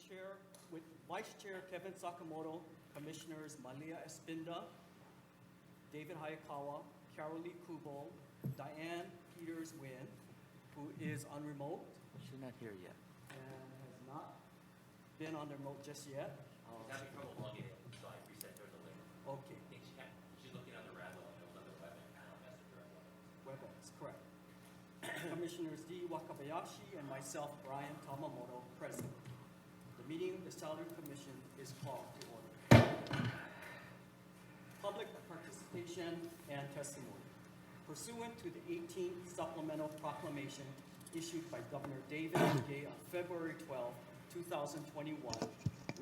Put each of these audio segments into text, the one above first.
Chair, with Vice Chair Kevin Sakamoto, Commissioners Malia Espinda, David Hayakawa, Carol Lee Kubo, Diane Peters-Wynn, who is on remote She's not here yet. and has not been on the remote just yet. She's having trouble logging in, so I reset her the link. Okay, I think she's looking on the Ravel, and it was on the web, and I messaged her. WebEx, correct. Commissioners D. Wakabayashi and myself, Brian Tamamoto, present. The meeting of the Salary Commission is called to order. Public participation and testimony. Pursuant to the 18th Supplemental Proclamation issued by Governor David Ige on February 12, 2021,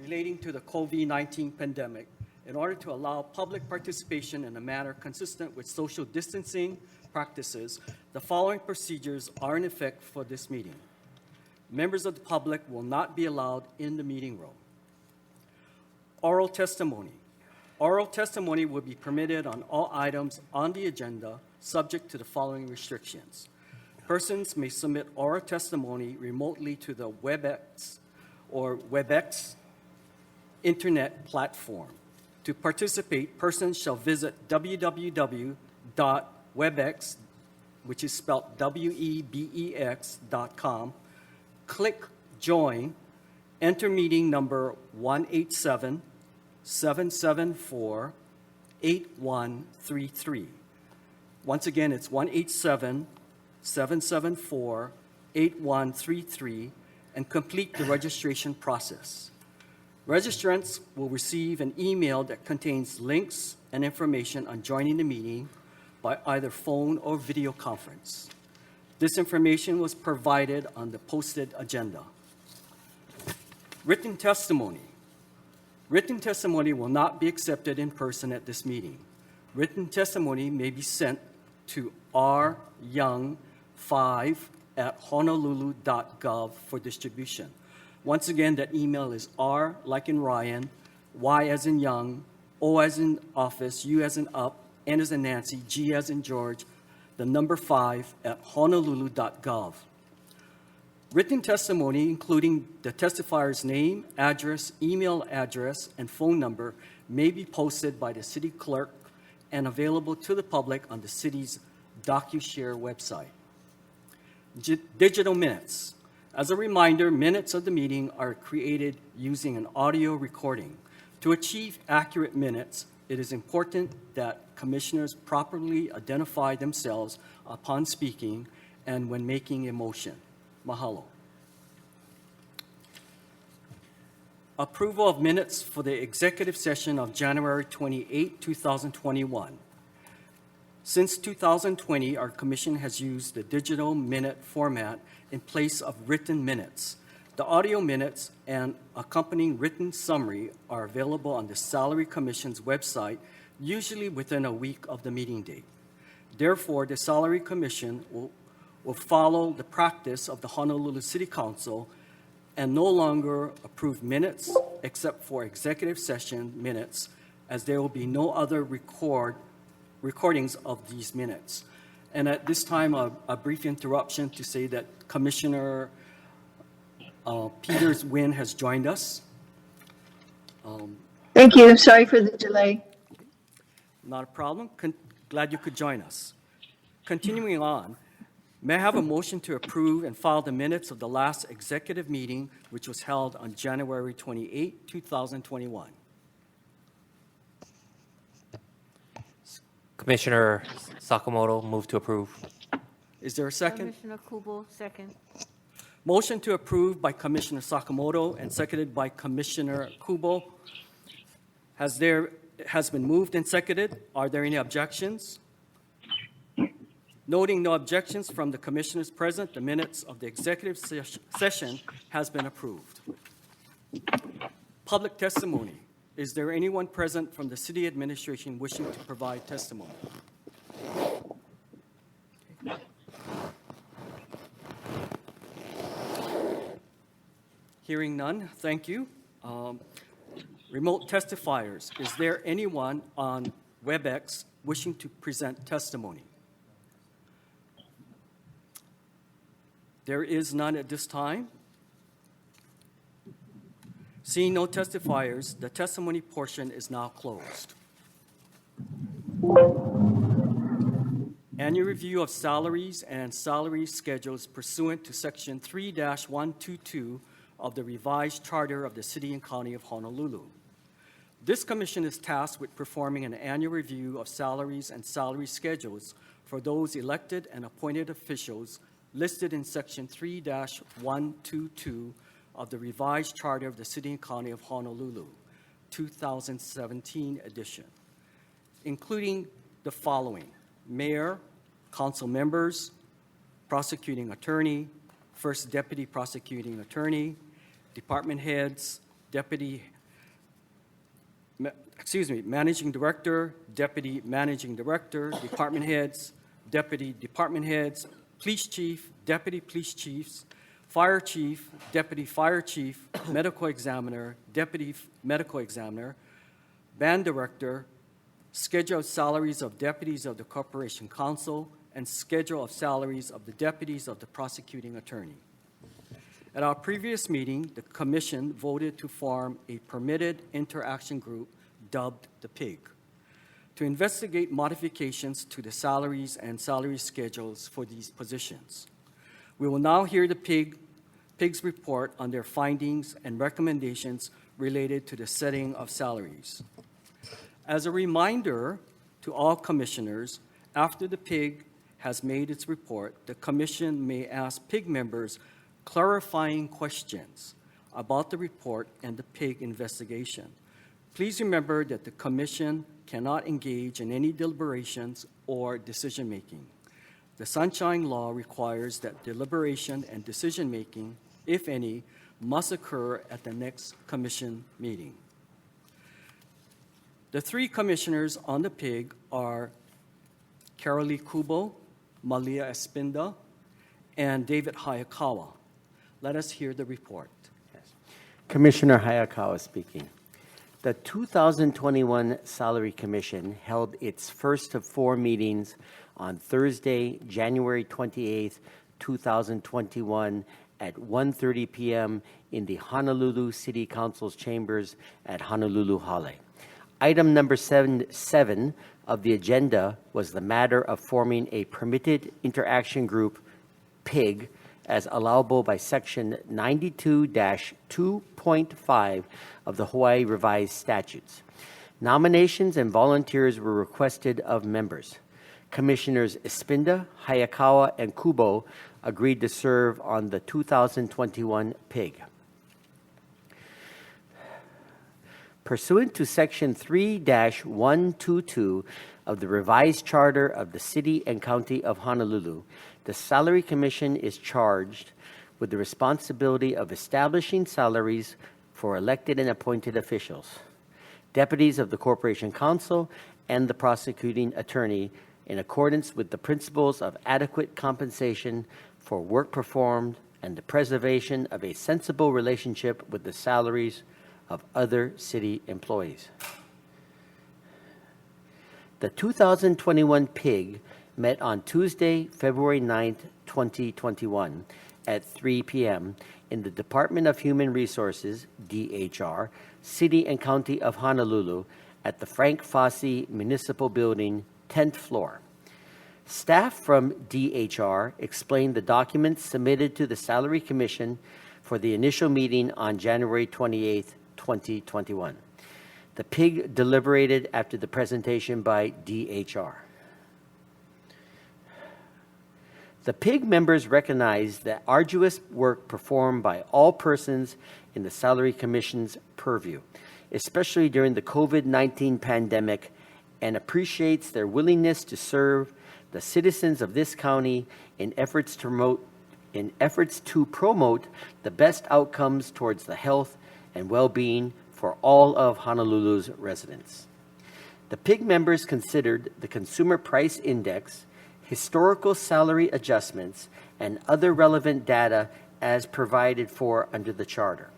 relating to the COVID-19 pandemic, in order to allow public participation in a manner consistent with social distancing practices, the following procedures are in effect for this meeting. Members of the public will not be allowed in the meeting room. Oral testimony. Oral testimony will be permitted on all items on the agenda, subject to the following restrictions. Persons may submit oral testimony remotely to the WebEx or WebEx internet platform. To participate, persons shall visit www.webex, which is spelled WEBEX.com, click Join, enter meeting number 187-774-8133. Once again, it's 187-774-8133, and complete the registration process. Registrants will receive an email that contains links and information on joining the meeting by either phone or video conference. This information was provided on the posted agenda. Written testimony. Written testimony will not be accepted in person at this meeting. Written testimony may be sent to ryoung5@honolulu.gov for distribution. Once again, that email is R like in Ryan, Y as in Young, O as in office, U as in up, N as in Nancy, G as in George, the number 5@honolulu.gov. Written testimony, including the testifier's name, address, email address, and phone number, may be posted by the city clerk and available to the public on the city's DocuShare website. Digital minutes. As a reminder, minutes of the meeting are created using an audio recording. To achieve accurate minutes, it is important that commissioners properly identify themselves upon speaking and when making a motion. Mahalo. Approval of minutes for the executive session of January 28, 2021. Since 2020, our commission has used the digital minute format in place of written minutes. The audio minutes and accompanying written summary are available on the Salary Commission's website, usually within a week of the meeting date. Therefore, the Salary Commission will follow the practice of the Honolulu City Council and no longer approve minutes except for executive session minutes, as there will be no other recordings of these minutes. And at this time, a brief interruption to say that Commissioner Peters-Wynn has joined us. Thank you. Sorry for the delay. Not a problem. Glad you could join us. Continuing on, may I have a motion to approve and file the minutes of the last executive meeting, which was held on January 28, 2021. Commissioner Sakamoto, move to approve. Is there a second? Commissioner Kubo, second. Motion to approve by Commissioner Sakamoto and seconded by Commissioner Kubo. Has been moved and seconded. Are there any objections? Noting no objections from the commissioners present, the minutes of the executive session has been approved. Public testimony. Is there anyone present from the city administration wishing to provide testimony? Hearing none, thank you. Remote testifiers. Is there anyone on WebEx wishing to present testimony? There is none at this time. Seeing no testifiers, the testimony portion is now closed. Annual review of salaries and salary schedules pursuant to Section 3-122 of the revised charter of the City and County of Honolulu. This commission is tasked with performing an annual review of salaries and salary schedules for those elected and appointed officials listed in Section 3-122 of the revised charter of the City and County of Honolulu, 2017 edition, including the following: mayor, council members, prosecuting attorney, first deputy prosecuting attorney, department heads, managing director, deputy managing director, department heads, deputy department heads, police chief, deputy police chiefs, fire chief, deputy fire chief, medical examiner, deputy medical examiner, band director, schedule of salaries of deputies of the Corporation Counsel, and schedule of salaries of the deputies of the prosecuting attorney. At our previous meeting, the commission voted to form a permitted interaction group dubbed the PIG to investigate modifications to the salaries and salary schedules for these positions. We will now hear the PIG's report on their findings and recommendations related to the setting of salaries. As a reminder to all commissioners, after the PIG has made its report, the commission may ask PIG members clarifying questions about the report and the PIG investigation. Please remember that the commission cannot engage in any deliberations or decision-making. The Sunshine Law requires that deliberation and decision-making, if any, must occur at the next commission meeting. The three commissioners on the PIG are Carolee Kubo, Malia Espinda, and David Hayakawa. Let us hear the report. Yes. Commissioner Hayakawa speaking. The 2021 Salary Commission held its first of four meetings on Thursday, January 28, 2021 at 1:30 p.m. in the Honolulu City Council's chambers at Honolulu Hale. Item number 7 of the agenda was the matter of forming a permitted interaction group, PIG, as allowable by Section 92-2.5 of the Hawaii Revised Statutes. Nominations and volunteers were requested of members. Commissioners Espinda, Hayakawa, and Kubo agreed to serve on the 2021 PIG. Pursuant to Section 3-122 of the Revised Charter of the City and County of Honolulu, the Salary Commission is charged with the responsibility of establishing salaries for elected and appointed officials, deputies of the Corporation Counsel, and the prosecuting attorney in accordance with the principles of adequate compensation for work performed and the preservation of a sensible relationship with the salaries of other city employees. The 2021 PIG met on Tuesday, February 9th, 2021 at 3 p.m. in the Department of Human Resources, DHR, City and County of Honolulu at the Frank Fossey Municipal Building, 10th floor. Staff from DHR explained the documents submitted to the Salary Commission for the initial meeting on January 28th, 2021. The PIG deliberated after the presentation by DHR. The PIG members recognized the arduous work performed by all persons in the Salary Commission's purview, especially during the COVID-19 pandemic, and appreciates their willingness to serve the citizens of this county in efforts to promote the best outcomes towards the health and well-being for all of Honolulu's residents. The PIG members considered the Consumer Price Index, historical salary adjustments, and other relevant data as provided for under the Charter.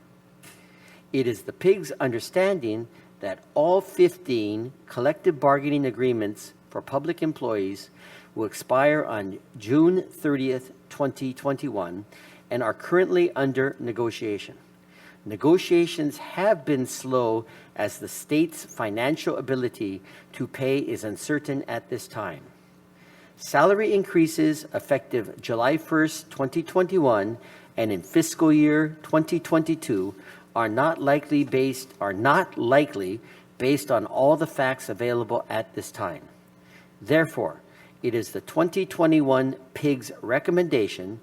It is the PIG's understanding that all 15 collective bargaining agreements for public employees will expire on June 30th, 2021, and are currently under negotiation. negotiations have been slow as the state's financial ability to pay is uncertain at this time. Salary increases effective July 1st, 2021, and in fiscal year 2022 are not likely based on all the facts available at this time. Therefore, it is the 2021 PIG's recommendation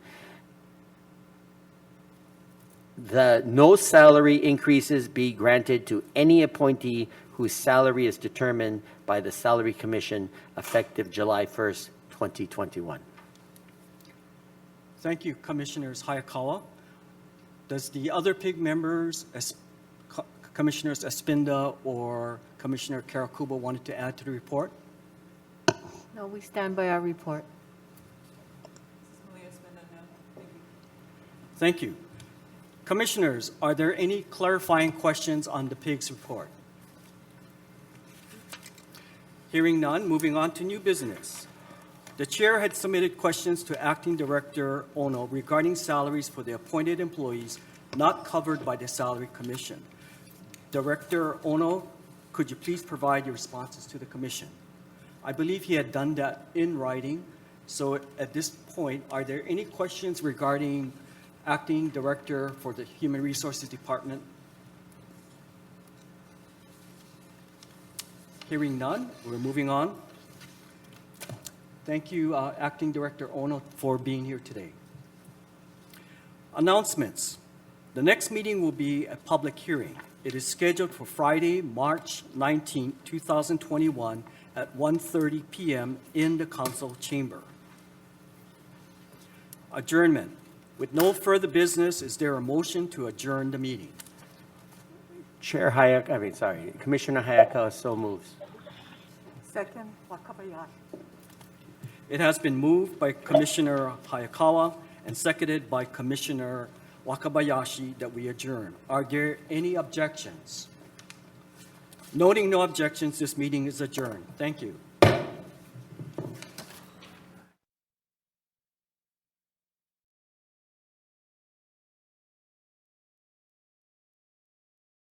that no salary increases be granted to any appointee whose salary is determined by the Salary Commission effective July 1st, 2021. Thank you, Commissioners Hayakawa. Does the other PIG members, Commissioners Espinda or Commissioner Karakubo, wanted to add to the report? No, we stand by our report. Thank you. Commissioners, are there any clarifying questions on the PIG's report? Hearing none, moving on to new business. The chair had submitted questions to Acting Director Ono regarding salaries for the appointed employees not covered by the Salary Commission. Director Ono, could you please provide your responses to the Commission? I believe he had done that in writing, so at this point, are there any questions regarding Acting Director for the Human Resources Department? Hearing none, we're moving on. Thank you, Acting Director Ono, for being here today. Announcements. The next meeting will be a public hearing. It is scheduled for Friday, March 19, 2021 at 1:30 p.m. in the council chamber. Adjournment. With no further business, is there a motion to adjourn the meeting? Commissioner Hayakawa so moves. Second, Wakabayashi. It has been moved by Commissioner Hayakawa and seconded by Commissioner Wakabayashi that we adjourn. Are there any objections? Noting no objections, this meeting is adjourned. Thank you.